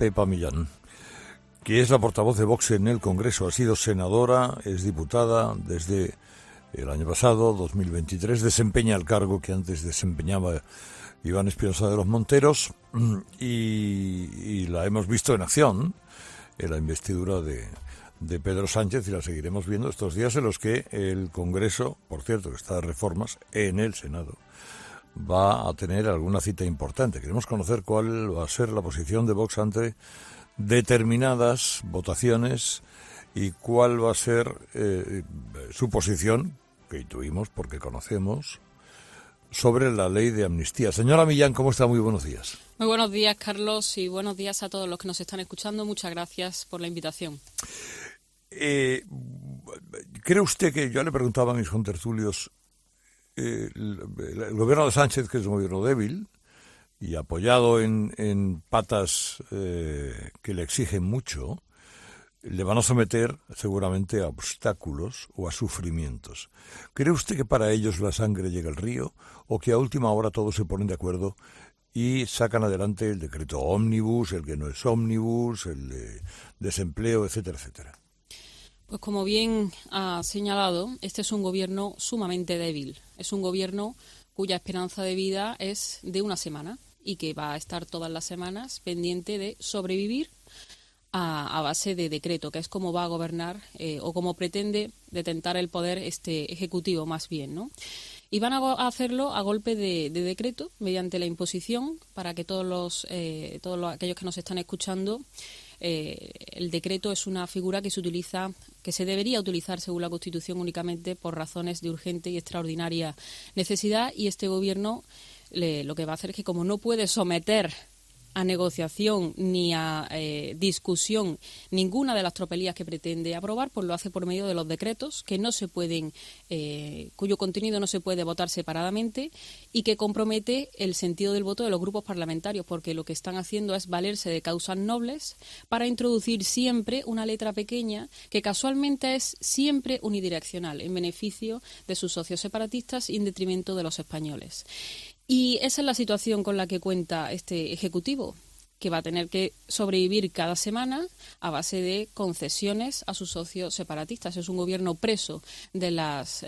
Pepa Millán, que es la portavoz de Vox en el Congreso. Ha sido senadora, es diputada desde el año pasado, 2023, desempeña el cargo que antes desempeñaba Iván Espinosa de los Monteros y la hemos visto en acción en la investidura de Pedro Sánchez y la seguiremos viendo estos días en los que el Congreso, por cierto, que está de reformas en el Senado, va a tener alguna cita importante. Queremos conocer cuál va a ser la posición de Vox ante determinadas votaciones y cuál va a ser su posición, que intuimos porque conocemos, sobre la ley de amnistía. Señora Millán, ¿cómo está? Muy buenos días. Muy buenos días, Carlos, y buenos días a todos los que nos están escuchando. Muchas gracias por la invitación. ¿Cree usted que, yo le preguntaba a mis contertulios, el gobierno de Sánchez, que es un gobierno débil y apoyado en patas que le exigen mucho, le van a someter seguramente a obstáculos o a sufrimientos? ¿Cree usted que para ellos la sangre llega al río o que a última hora todos se ponen de acuerdo y sacan adelante el decreto ómnibus, el que no es ómnibus, el de desempleo, etcétera, etcétera? Pues como bien ha señalado, este es un gobierno sumamente débil. Es un gobierno cuya esperanza de vida es de una semana y que va a estar todas las semanas pendiente de sobrevivir a base de decreto, que es como va a gobernar o como pretende detentar el poder este ejecutivo más bien, ¿no? Y van a hacerlo a golpe de decreto, mediante la imposición, para que todos aquellos que nos están escuchando, el decreto es una figura que se debería utilizar según la Constitución únicamente por razones de urgente y extraordinaria necesidad, y este gobierno lo que va a hacer es que, como no puede someter a negociación ni a discusión ninguna de las tropelías que pretende aprobar, pues lo hace por medio de los decretos que no se pueden, cuyo contenido no se puede votar separadamente y que compromete el sentido del voto de los grupos parlamentarios, porque lo que están haciendo es valerse de causas nobles para introducir siempre una letra pequeña que casualmente es siempre unidireccional, en beneficio de sus socios separatistas y en detrimento de los españoles. Y esa es la situación con la que cuenta este Ejecutivo, que va a tener que sobrevivir cada semana a base de concesiones a sus socios separatistas. Es un gobierno preso de las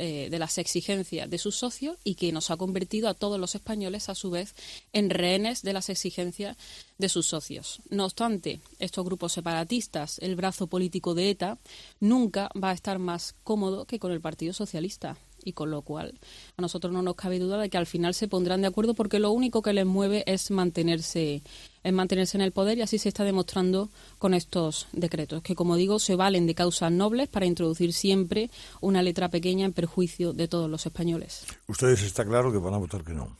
exigencias de sus socios y que nos ha convertido a todos los españoles, a su vez, en rehenes de las exigencias de sus socios. No obstante, estos grupos separatistas, el brazo político de ETA, nunca va a estar más cómodo que con el Partido Socialista. Y con lo cual a nosotros no nos cabe duda de que al final se pondrán de acuerdo, porque lo único que les mueve es mantenerse en el poder, y así se está demostrando con estos decretos, que, como digo, se valen de causas nobles para introducir siempre una letra pequeña en perjuicio de todos los españoles. Ustedes está claro que van a votar que no.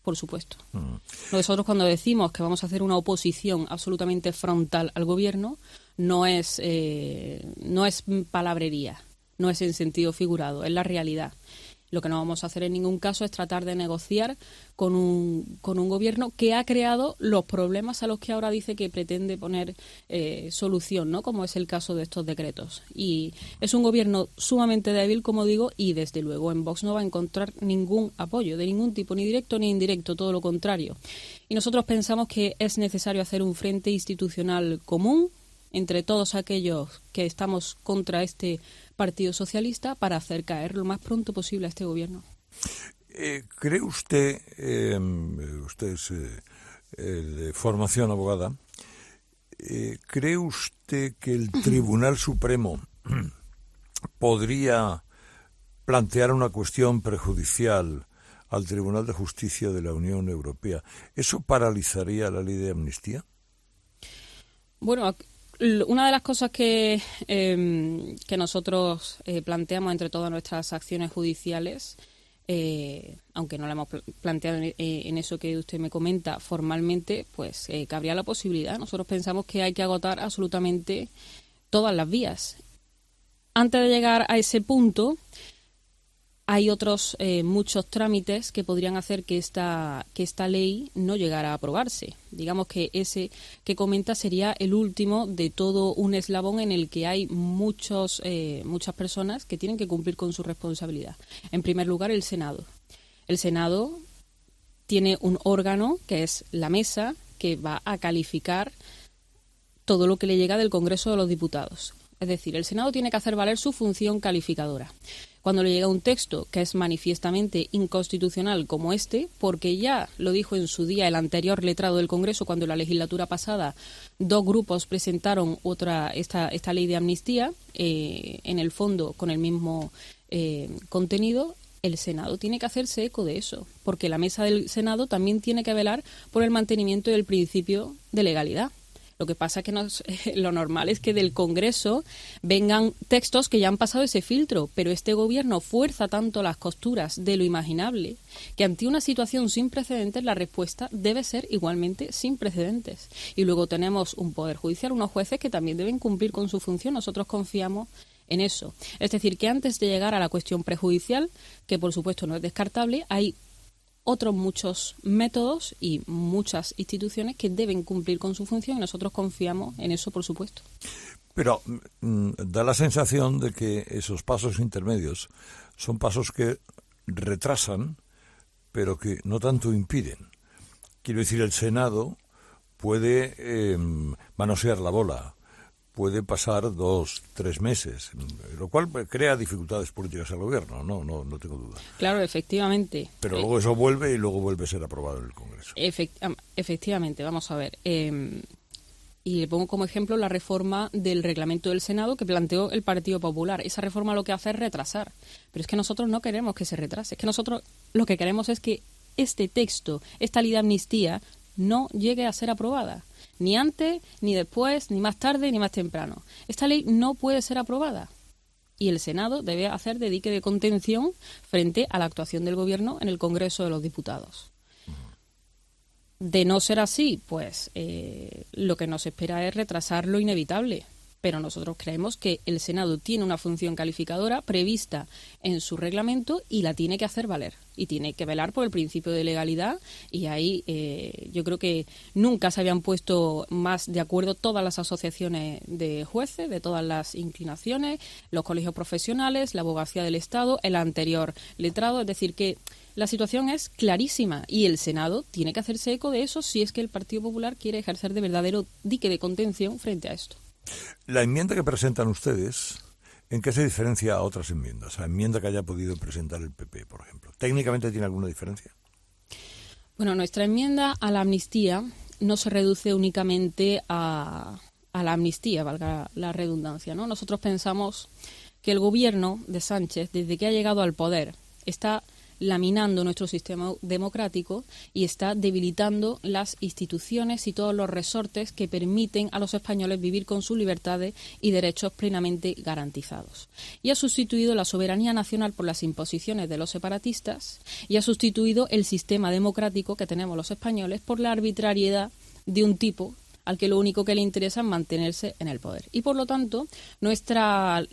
Por supuesto. Nosotros, cuando decimos que vamos a hacer una oposición absolutamente frontal al gobierno, no es palabrería. No es en sentido figurado, es la realidad. Lo que no vamos a hacer en ningún caso es tratar de negociar con un gobierno que ha creado los problemas a los que ahora dice que pretende poner solución, ¿no? Como es el caso de estos decretos. Y es un gobierno sumamente débil, como digo, y desde luego en Vox no va a encontrar ningún apoyo de ningún tipo, ni directo ni indirecto, todo lo contrario. Y nosotros pensamos que es necesario hacer un frente institucional común entre todos aquellos que estamos contra este Partido Socialista para hacer caer lo más pronto posible a este gobierno. ¿Cree usted, usted es de formación abogada, cree usted que el Tribunal Supremo podría plantear una cuestión prejudicial al Tribunal de Justicia de la Unión Europea? ¿Eso paralizaría la ley de amnistía? Bueno, una de las cosas que nosotros planteamos entre todas nuestras acciones judiciales, aunque no la hemos planteado en eso que usted me comenta formalmente, pues cabría la posibilidad. Nosotros pensamos que hay que agotar absolutamente todas las vías. Antes de llegar a ese punto, hay otros muchos trámites que podrían hacer que esta ley no llegara a aprobarse. Digamos que ese que comenta sería el último de todo un eslabón en el que hay muchas personas que tienen que cumplir con su responsabilidad. En primer lugar, el Senado. El Senado tiene un órgano que es la mesa, que va a calificar todo lo que le llega del Congreso de los Diputados. Es decir, el Senado tiene que hacer valer su función calificadora. Cuando le llega un texto que es manifiestamente inconstitucional como este, porque ya lo dijo en su día el anterior letrado del Congreso, cuando en la legislatura pasada 2 grupos presentaron esta ley de amnistía, en el fondo con el mismo contenido, el Senado tiene que hacerse eco de eso, porque la mesa del Senado también tiene que velar por el mantenimiento del principio de legalidad. Lo que pasa es que lo normal es que del Congreso vengan textos que ya han pasado ese filtro, pero este Gobierno fuerza tanto las costuras de lo imaginable que ante una situación sin precedentes la respuesta debe ser igualmente sin precedentes. Y luego tenemos un Poder Judicial, unos jueces que también deben cumplir con su función. Nosotros confiamos en eso. Es decir, que antes de llegar a la cuestión prejudicial, que por supuesto no es descartable, hay otros muchos métodos y muchas instituciones que deben cumplir con su función y nosotros confiamos en eso, por supuesto. Pero da la sensación de que esos pasos intermedios son pasos que retrasan, pero que no tanto impiden. Quiero decir, el Senado puede manosear la bola, puede pasar 2, 3 meses, lo cual crea dificultades políticas al gobierno, no tengo duda. Claro, efectivamente. Pero luego eso vuelve y luego vuelve a ser aprobado en el Congreso. Efectivamente, vamos a ver. Y le pongo como ejemplo la reforma del reglamento del Senado que planteó el Partido Popular. Esa reforma lo que hace es retrasar. Pero es que nosotros no queremos que se retrase. Es que nosotros lo que queremos es que este texto, esta ley de amnistía, no llegue a ser aprobada. Ni antes, ni después, ni más tarde, ni más temprano. Esta ley no puede ser aprobada. Y el Senado debe hacer de dique de contención frente a la actuación del Gobierno en el Congreso de los Diputados. De no ser así, pues lo que nos espera es retrasar lo inevitable. Pero nosotros creemos que el Senado tiene una función calificadora prevista en su reglamento y la tiene que hacer valer. Y tiene que velar por el principio de legalidad. Y ahí yo creo que nunca se habían puesto más de acuerdo todas las asociaciones de jueces, de todas las inclinaciones, los colegios profesionales, la abogacía del Estado, el anterior letrado. Es decir, que la situación es clarísima y el Senado tiene que hacerse eco de eso si es que el Partido Popular quiere ejercer de verdadero dique de contención frente a esto. La enmienda que presentan ustedes, ¿en qué se diferencia a otras enmiendas? A enmienda que haya podido presentar el PP, por ejemplo. ¿Técnicamente tiene alguna diferencia? Bueno, nuestra enmienda a la amnistía no se reduce únicamente a la amnistía, valga la redundancia, ¿no? Nosotros pensamos que el gobierno de Sánchez, desde que ha llegado al poder, está laminando nuestro sistema democrático y está debilitando las instituciones y todos los resortes que permiten a los españoles vivir con sus libertades y derechos plenamente garantizados. Y ha sustituido la soberanía nacional por las imposiciones de los separatistas y ha sustituido el sistema democrático que tenemos los españoles por la arbitrariedad de un tipo al que lo único que le interesa es mantenerse en el poder. Y por lo tanto, nuestra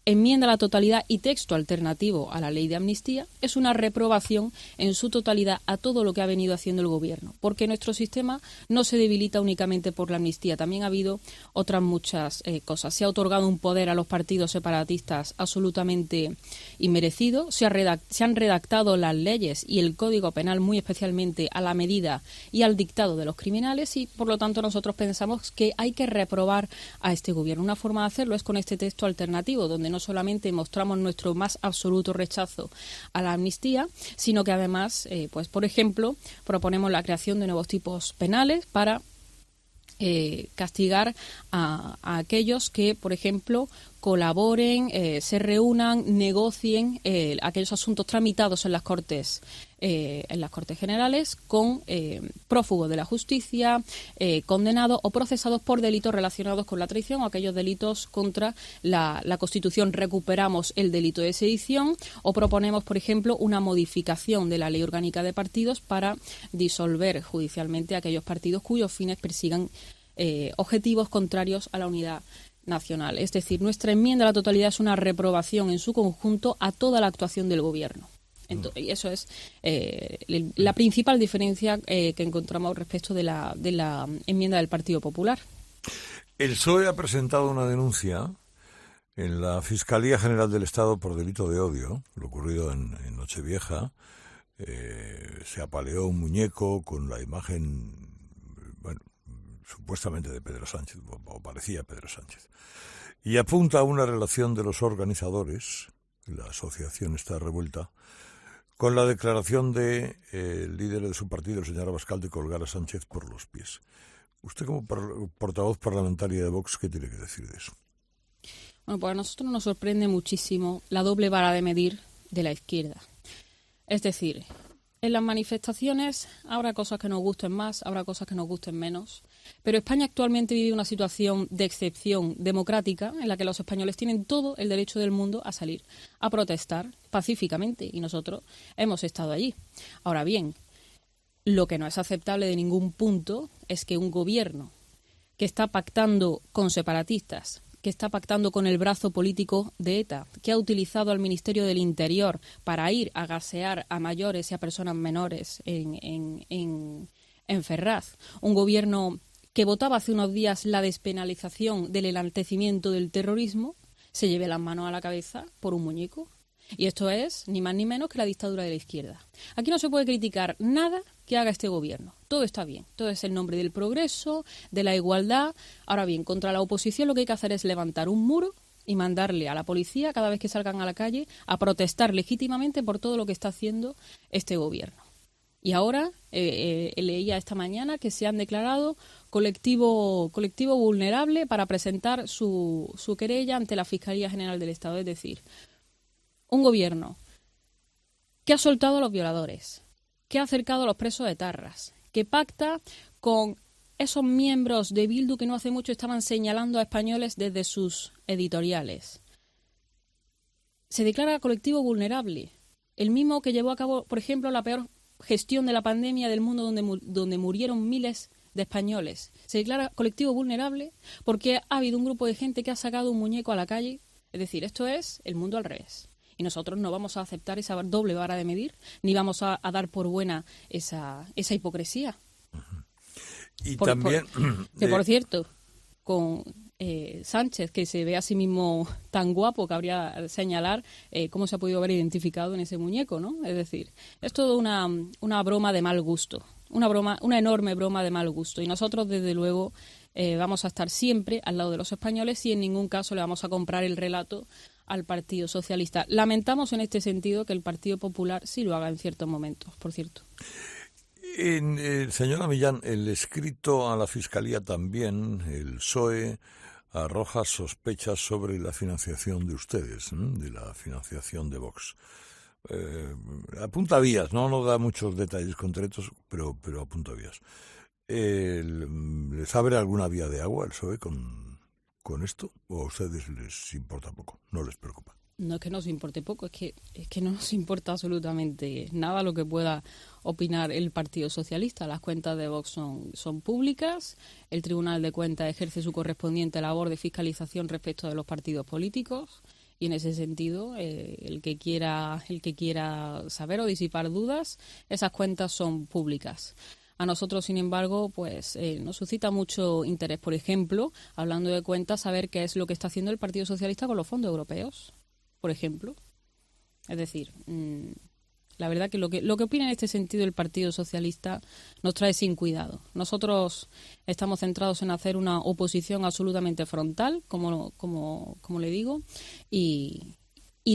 enmienda a la totalidad y texto alternativo a la ley de amnistía es una reprobación en su totalidad a todo lo que ha venido haciendo el Gobierno, porque nuestro sistema no se debilita únicamente por la amnistía, también ha habido otras muchas cosas. Se ha otorgado un poder a los partidos separatistas absolutamente inmerecido, se han redactado las leyes y el Código Penal muy especialmente a la medida y al dictado de los criminales y, por lo tanto, nosotros pensamos que hay que reprobar a este Gobierno. Una forma de hacerlo es con este texto alternativo, donde no solamente mostramos nuestro más absoluto rechazo a la amnistía, sino que además, pues por ejemplo, proponemos la creación de nuevos tipos penales para castigar a aquellos que, por ejemplo, colaboren, se reúnan, negocien aquellos asuntos tramitados en las Cortes Generales con prófugos de la justicia, condenados o procesados por delitos relacionados con la traición o aquellos delitos contra la Constitución. Recuperamos el delito de sedición o proponemos, por ejemplo, una modificación de la Ley Orgánica de Partidos para disolver judicialmente aquellos partidos cuyos fines persigan objetivos contrarios a la unidad nacional. Es decir, nuestra enmienda a la totalidad es una reprobación en su conjunto a toda la actuación del Gobierno. Entonces, y eso es la principal diferencia que encontramos respecto de la enmienda del Partido Popular. El PSOE ha presentado una denuncia en la Fiscalía General del Estado por delito de odio, lo ocurrido en Nochevieja. Se apaleó un muñeco con la imagen, bueno, supuestamente de Pedro Sánchez, o parecía Pedro Sánchez, y apunta a una relación de los organizadores, la asociación está revuelta, con la declaración de el líder de su partido, el señor Abascal, de colgar a Sánchez por los pies. Usted, como portavoz parlamentaria de Vox, ¿qué tiene que decir de eso? Bueno, pues a nosotros nos sorprende muchísimo la doble vara de medir de la izquierda. Es decir, en las manifestaciones habrá cosas que nos gusten más, habrá cosas que nos gusten menos, pero España actualmente vive una situación de excepción democrática en la que los españoles tienen todo el derecho del mundo a salir, a protestar pacíficamente, y nosotros hemos estado allí. Ahora bien, lo que no es aceptable de ningún punto es que un gobierno que está pactando con separatistas, que está pactando con el brazo político de ETA, que ha utilizado al Ministerio del Interior para ir a gasear a mayores y a personas menores en Ferraz, un gobierno que votaba hace unos días la despenalización del enaltecimiento del terrorismo, se lleve las manos a la cabeza por un muñeco. Y esto es ni más ni menos que la dictadura de la izquierda. Aquí no se puede criticar nada que haga este gobierno. Todo está bien. Todo es en nombre del progreso, de la igualdad. Ahora bien, contra la oposición lo que hay que hacer es levantar un muro y mandarle a la policía cada vez que salgan a la calle a protestar legítimamente por todo lo que está haciendo este gobierno. Y ahora leía esta mañana que se han declarado colectivo vulnerable para presentar su querella ante la Fiscalía General del Estado. Es decir, un gobierno que ha soltado a los violadores, que ha acercado a los presos etarras, que pacta con esos miembros de Bildu que no hace mucho estaban señalando a españoles desde sus editoriales. Se declara colectivo vulnerable, el mismo que llevó a cabo, por ejemplo, la peor gestión de la pandemia del mundo donde murieron miles de españoles. Se declara colectivo vulnerable porque ha habido un grupo de gente que ha sacado un muñeco a la calle. Es decir, esto es el mundo al revés. Y nosotros no vamos a aceptar esa doble vara de medir, ni vamos a dar por buena esa hipocresía. Y también... Por cierto, con Sánchez, que se ve a sí mismo tan guapo, cabría señalar cómo se ha podido haber identificado en ese muñeco, ¿no? Es decir, es todo una broma de mal gusto, una enorme broma de mal gusto. Y nosotros, desde luego, vamos a estar siempre al lado de los españoles y en ningún caso le vamos a comprar el relato al Partido Socialista. Lamentamos en este sentido que el Partido Popular sí lo haga en ciertos momentos, por cierto. Señora Millán, el escrito a la Fiscalía también, el PSOE, arroja sospechas sobre la financiación de ustedes, de la financiación de Vox. Apunta vías, no da muchos detalles concretos, pero apunta vías. ¿Les abre alguna vía de agua el PSOE con esto? ¿O a ustedes les importa poco? ¿No les preocupa? No es que nos importe poco, es que no nos importa absolutamente nada lo que pueda opinar el Partido Socialista. Las cuentas de Vox son públicas, el Tribunal de Cuentas ejerce su correspondiente labor de fiscalización respecto de los partidos políticos y en ese sentido el que quiera saber o disipar dudas, esas cuentas son públicas. A nosotros, sin embargo, pues nos suscita mucho interés, por ejemplo, hablando de cuentas, saber qué es lo que está haciendo el Partido Socialista con los fondos europeos, por ejemplo. Es decir, la verdad que lo que opina en este sentido el Partido Socialista nos trae sin cuidado. Nosotros estamos centrados en hacer una oposición absolutamente frontal, como le digo, y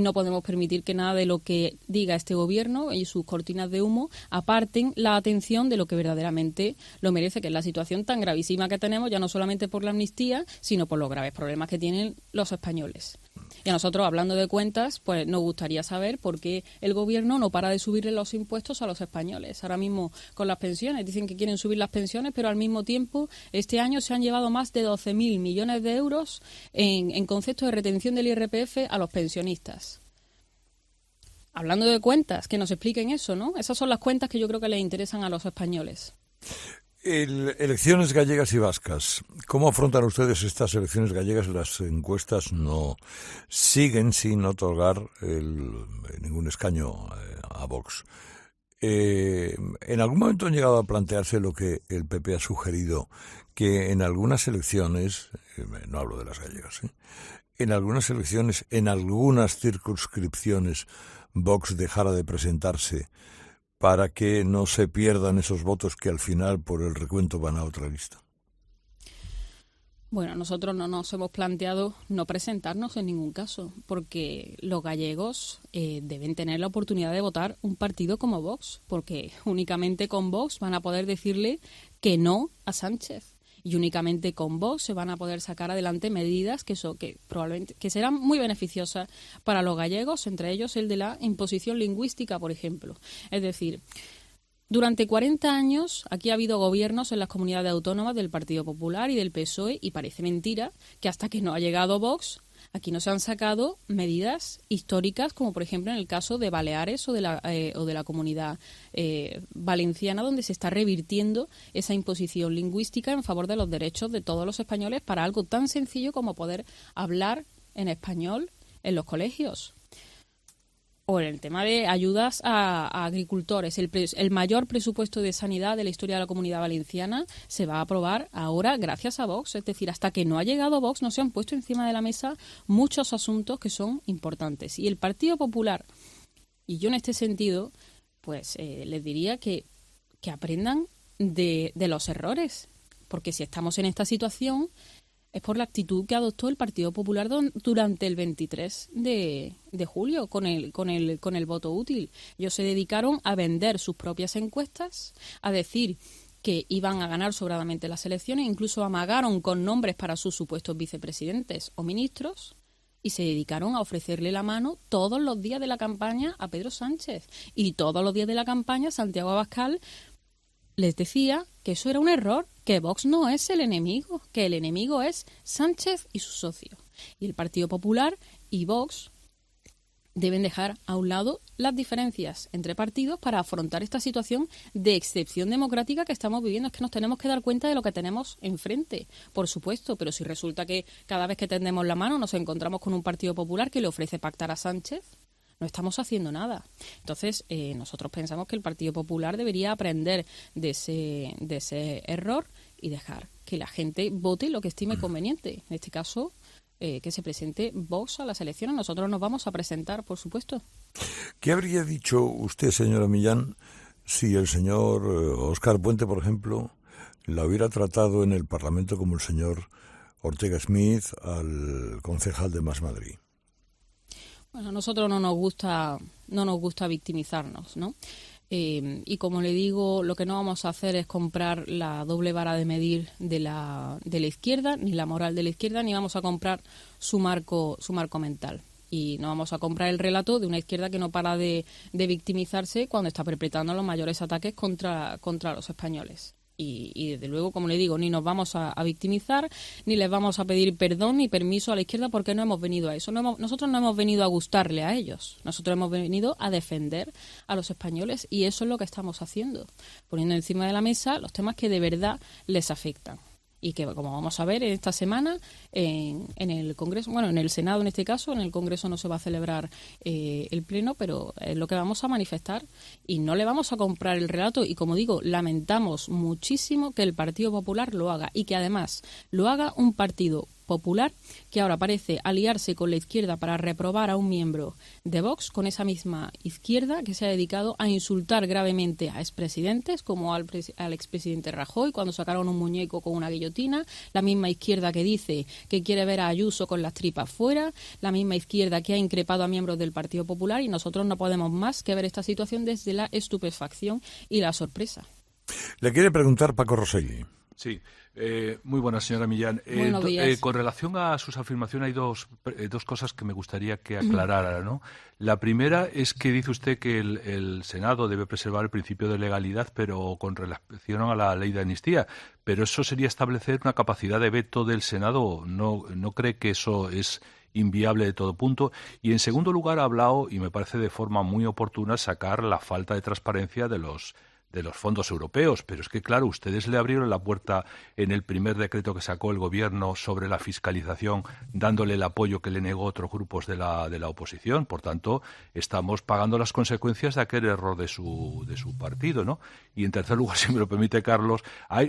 no podemos permitir que nada de lo que diga este gobierno y sus cortinas de humo aparten la atención de lo que verdaderamente lo merece, que es la situación tan gravísima que tenemos, ya no solamente por la amnistía, sino por los graves problemas que tienen los españoles. Y a nosotros, hablando de cuentas, pues nos gustaría saber por qué el gobierno no para de subirle los impuestos a los españoles. Ahora mismo con las pensiones, dicen que quieren subir las pensiones, pero al mismo tiempo este año se han llevado más de 12.000 millones de euros en concepto de retención del IRPF a los pensionistas. Hablando de cuentas, que nos expliquen eso, ¿no? Esas son las cuentas que yo creo que les interesan a los españoles. Elecciones gallegas y vascas. ¿Cómo afrontan ustedes estas elecciones gallegas? Las encuestas no siguen sin otorgar ningún escaño a Vox. ¿En algún momento han llegado a plantearse lo que el PP ha sugerido, que en algunas elecciones, no hablo de las gallegas, en algunas elecciones, en algunas circunscripciones, Vox dejara de presentarse para que no se pierdan esos votos que al final por el recuento van a otra lista? Bueno, nosotros no nos hemos planteado no presentarnos en ningún caso, porque los gallegos deben tener la oportunidad de votar un partido como Vox, porque únicamente con Vox van a poder decirle que no a Sánchez. Y únicamente con Vox se van a poder sacar adelante medidas que probablemente que serán muy beneficiosas para los gallegos, entre ellos el de la imposición lingüística, por ejemplo. Es decir, durante 40 años aquí ha habido gobiernos en las comunidades autónomas del Partido Popular y del PSOE y parece mentira que hasta que no ha llegado Vox aquí no se han sacado medidas históricas, como por ejemplo en el caso de Baleares o de la Comunidad Valenciana, donde se está revirtiendo esa imposición lingüística en favor de los derechos de todos los españoles para algo tan sencillo como poder hablar en español en los colegios. O en el tema de ayudas a agricultores. El mayor presupuesto de sanidad de la historia de la Comunidad Valenciana se va a aprobar ahora gracias a Vox. Es decir, hasta que no ha llegado Vox no se han puesto encima de la mesa muchos asuntos que son importantes. Y el Partido Popular, y yo en este sentido, pues les diría que aprendan de los errores. Porque si estamos en esta situación es por la actitud que adoptó el Partido Popular durante el 23 de julio con el voto útil. Ellos se dedicaron a vender sus propias encuestas, a decir que iban a ganar sobradamente las elecciones, incluso amagaron con nombres para sus supuestos vicepresidentes o ministros y se dedicaron a ofrecerle la mano todos los días de la campaña a Pedro Sánchez. Y todos los días de la campaña Santiago Abascal les decía que eso era un error, que Vox no es el enemigo, que el enemigo es Sánchez y sus socios. Y el Partido Popular y Vox deben dejar a un lado las diferencias entre partidos para afrontar esta situación de excepción democrática que estamos viviendo. Es que nos tenemos que dar cuenta de lo que tenemos enfrente, por supuesto, pero si resulta que cada vez que tendemos la mano nos encontramos con un Partido Popular que le ofrece pactar a Sánchez, no estamos haciendo nada. Entonces, nosotros pensamos que el Partido Popular debería aprender de ese error y dejar que la gente vote lo que estime conveniente. En este caso, que se presente Vox a las elecciones. Nosotros nos vamos a presentar, por supuesto. ¿Qué habría dicho usted, señora Millán, si el señor Óscar Puente, por ejemplo, la hubiera tratado en el Parlamento como el señor Ortega Smith al concejal de Más Madrid? Bueno, a nosotros no nos gusta victimizarnos, ¿no? Y como le digo, lo que no vamos a hacer es comprar la doble vara de medir de la izquierda, ni la moral de la izquierda, ni vamos a comprar su marco mental. Y no vamos a comprar el relato de una izquierda que no para de victimizarse cuando está perpetrando los mayores ataques contra los españoles. Y desde luego, como le digo, ni nos vamos a victimizar, ni les vamos a pedir perdón ni permiso a la izquierda porque no hemos venido a eso. Nosotros no hemos venido a gustarle a ellos. Nosotros hemos venido a defender a los españoles y eso es lo que estamos haciendo, poniendo encima de la mesa los temas que de verdad les afectan. Y que, como vamos a ver esta semana, en el Congreso, bueno, en el Senado en este caso, en el Congreso no se va a celebrar el Pleno, pero es lo que vamos a manifestar y no le vamos a comprar el relato. Y como digo, lamentamos muchísimo que el Partido Popular lo haga y que además lo haga un partido popular que ahora parece aliarse con la izquierda para reprobar a un miembro de Vox, con esa misma izquierda que se ha dedicado a insultar gravemente a expresidentes como al expresidente Rajoy cuando sacaron un muñeco con una guillotina, la misma izquierda que dice que quiere ver a Ayuso con las tripas fuera, la misma izquierda que ha increpado a miembros del Partido Popular, y nosotros no podemos más que ver esta situación desde la estupefacción y la sorpresa. Le quiere preguntar Paco Rosselli. Sí, muy buenas, señora Millán. Buenos días. Con relación a sus afirmaciones hay dos cosas que me gustaría que aclarara, ¿no? La primera es que dice usted que el Senado debe preservar el principio de legalidad, pero con relación a la ley de amnistía. Pero eso sería establecer una capacidad de veto del Senado. ¿No cree que eso es inviable de todo punto? Y en segundo lugar ha hablado, y me parece de forma muy oportuna, sacar la falta de transparencia de los fondos europeos, pero es que, claro, ustedes le abrieron la puerta en el primer decreto que sacó el Gobierno sobre la fiscalización, dándole el apoyo que le negó otros grupos de la oposición. Por tanto, estamos pagando las consecuencias de aquel error de su partido, ¿no? Y en tercer lugar, si me lo permite, Carlos,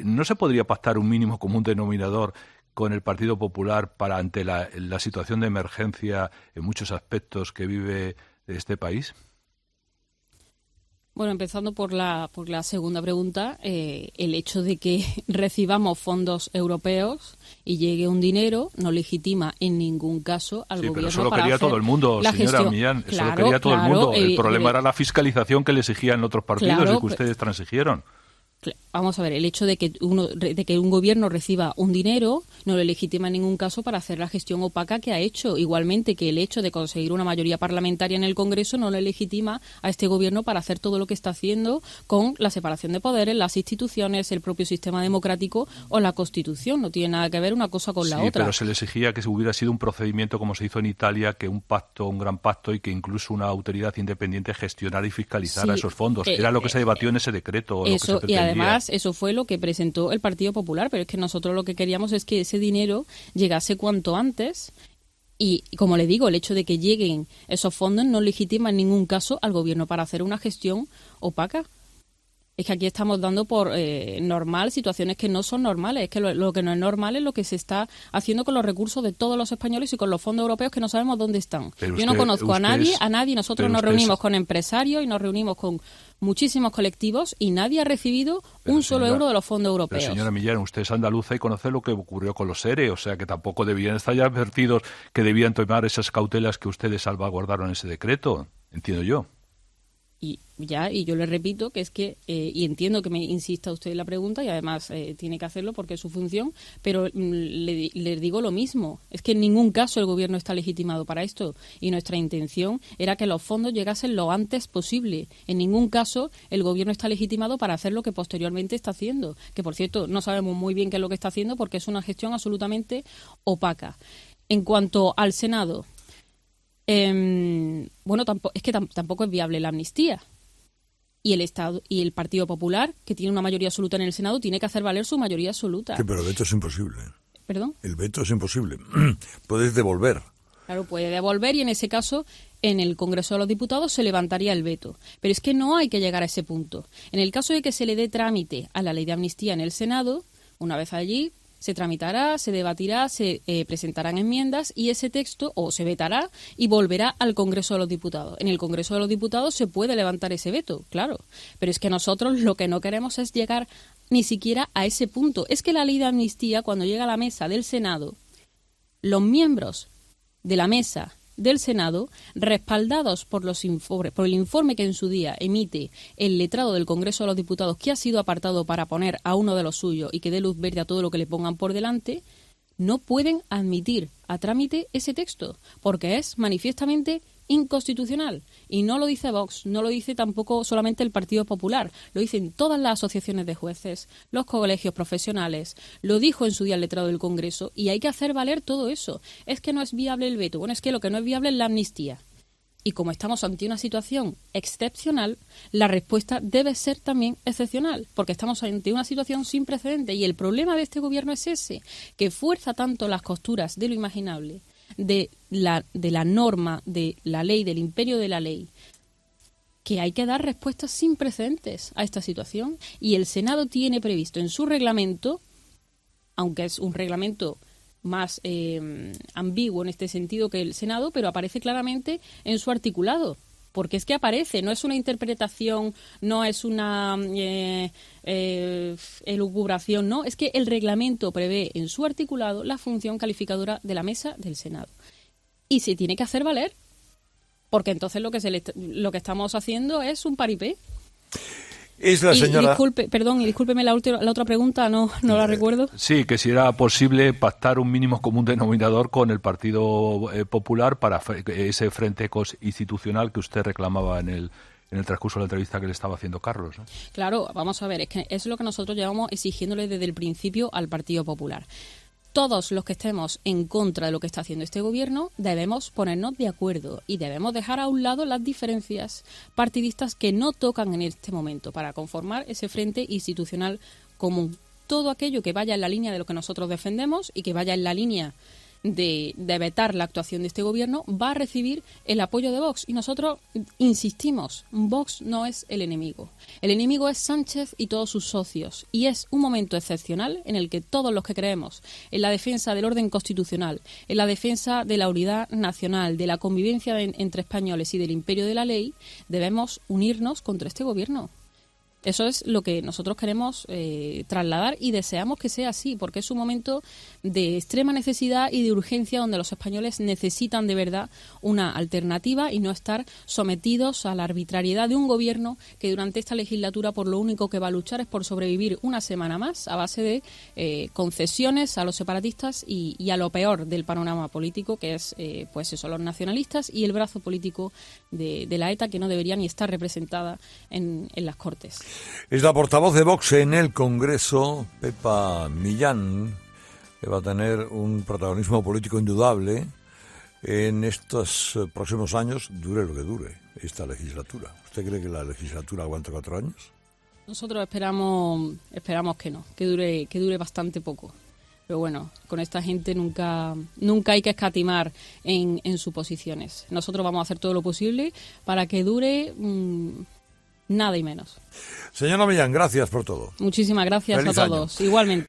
¿no se podría pactar un mínimo común denominador con el Partido Popular para ante la situación de emergencia en muchos aspectos que vive este país? Bueno, empezando por la segunda pregunta, el hecho de que recibamos fondos europeos y llegue un dinero no legitima en ningún caso al gobierno. Pero eso lo para quería hacer todo el mundo, la señora gestión. Millán. Claro, eso lo quería todo el mundo. El problema era la fiscalización que le exigían otros partidos y que ustedes transigieron. Vamos a ver, el hecho de que un gobierno reciba un dinero no le legitima en ningún caso para hacer la gestión opaca que ha hecho. Igualmente que el hecho de conseguir una mayoría parlamentaria en el Congreso no le legitima a este gobierno para hacer todo lo que está haciendo con la separación de poderes, las instituciones, el propio sistema democrático o la Constitución. No tiene nada que ver una cosa con la otra. Sí, pero se le exigía que hubiera sido un procedimiento como se hizo en Italia, que un pacto, un gran pacto, y que incluso una autoridad independiente gestionara y fiscalizara esos fondos. Era lo que se debatió en ese decreto. O eso, lo que se y además eso fue lo que presentó el Partido Popular, pero es que nosotros lo que queríamos es que ese dinero llegase cuanto antes y, como le digo, el hecho de que lleguen esos fondos no legitima en ningún caso al gobierno para hacer una gestión opaca. Es que aquí estamos dando por normal situaciones que no son normales. Es que lo que no es normal es lo que se está haciendo con los recursos de todos los españoles y con los fondos europeos que no sabemos dónde están. Yo no conozco a nadie. Nosotros nos reunimos con empresarios y nos reunimos con muchísimos colectivos y nadie ha recibido un solo euro de los fondos europeos. Pero señora Millán, usted es andaluza y conoce lo que ocurrió con los ERE, o sea que tampoco debían estar ya advertidos que debían tomar esas cautelas que ustedes salvaguardaron en ese decreto, entiendo yo. Y yo le repito que es que, y entiendo que me insista usted en la pregunta y además tiene que hacerlo porque es su función, pero le digo lo mismo, es que en ningún caso el gobierno está legitimado para esto y nuestra intención era que los fondos llegasen lo antes posible. En ningún caso el gobierno está legitimado para hacer lo que posteriormente está haciendo, que por cierto no sabemos muy bien qué es lo que está haciendo porque es una gestión absolutamente opaca. En cuanto al Senado, tampoco es viable la amnistía. Y el Estado y el Partido Popular, que tiene una mayoría absoluta en el Senado, tiene que hacer valer su mayoría absoluta. Sí, pero el veto es imposible. ¿Perdón? El veto es imposible. Puedes devolver. Claro, puede devolver y en ese caso en el Congreso de los Diputados se levantaría el veto. Pero es que no hay que llegar a ese punto. En el caso de que se le dé trámite a la ley de amnistía en el Senado, una vez allí se tramitará, se debatirá, se presentarán enmiendas y ese texto o se vetará y volverá al Congreso de los Diputados. En el Congreso de los Diputados se puede levantar ese veto, claro, pero es que nosotros lo que no queremos es llegar ni siquiera a ese punto. Es que la ley de amnistía, cuando llega a la mesa del Senado, los miembros de la mesa del Senado, respaldados por el informe que en su día emite el letrado del Congreso de los Diputados, que ha sido apartado para poner a uno de los suyos y que dé luz verde a todo lo que le pongan por delante, no pueden admitir a trámite ese texto, porque es manifiestamente inconstitucional. Y no lo dice Vox, no lo dice tampoco solamente el Partido Popular, lo dicen todas las asociaciones de jueces, los colegios profesionales, lo dijo en su día el letrado del Congreso, y hay que hacer valer todo eso. Es que no es viable el veto, bueno, es que lo que no es viable es la amnistía. Y como estamos ante una situación excepcional, la respuesta debe ser también excepcional, porque estamos ante una situación sin precedentes. Y el problema de este gobierno es ese, que fuerza tanto las costuras de lo imaginable, de la norma, de la ley, del imperio de la ley, que hay que dar respuestas sin precedentes a esta situación. Y el Senado tiene previsto en su reglamento, aunque es un reglamento más ambiguo en este sentido que el Senado, pero aparece claramente en su articulado, porque es que aparece, no es una interpretación, no es una elucubración, no, es que el reglamento prevé en su articulado la función calificadora de la mesa del Senado. Y se tiene que hacer valer, porque entonces lo que estamos haciendo es un paripé. Es la señora... Discúlpeme la otra pregunta, no la recuerdo. Sí, que si era posible pactar un mínimo común denominador con el Partido Popular para ese frente institucional que usted reclamaba en el transcurso de la entrevista que le estaba haciendo Carlos, ¿no? Claro, vamos a ver, es que es lo que nosotros llevamos exigiéndole desde el principio al Partido Popular. Todos los que estemos en contra de lo que está haciendo este gobierno debemos ponernos de acuerdo y debemos dejar a un lado las diferencias partidistas que no tocan en este momento para conformar ese frente institucional común. Todo aquello que vaya en la línea de lo que nosotros defendemos y que vaya en la línea de vetar la actuación de este gobierno, va a recibir el apoyo de Vox. Y nosotros insistimos, Vox no es el enemigo. El enemigo es Sánchez y todos sus socios. Y es un momento excepcional en el que todos los que creemos en la defensa del orden constitucional, en la defensa de la unidad nacional, de la convivencia entre españoles y del imperio de la ley, debemos unirnos contra este gobierno. Eso es lo que nosotros queremos trasladar y deseamos que sea así, porque es un momento de extrema necesidad y de urgencia donde los españoles necesitan de verdad una alternativa y no estar sometidos a la arbitrariedad de un gobierno que durante esta legislatura por lo único que va a luchar es por sobrevivir una semana más a base de concesiones a los separatistas y a lo peor del panorama político, que es pues eso, los nacionalistas y el brazo político de la ETA, que no debería ni estar representada en las Cortes. Es la portavoz de Vox en el Congreso, Pepa Millán, que va a tener un protagonismo político indudable en estos próximos años, dure lo que dure esta legislatura. ¿Usted cree que la legislatura aguanta 4 años? Nosotros esperamos que no, que dure bastante poco. Pero bueno, con esta gente nunca hay que escatimar en suposiciones. Nosotros vamos a hacer todo lo posible para que dure nada y menos. Señora Millán, gracias por todo. Muchísimas gracias. Feliz a todos. Año. Igualmente.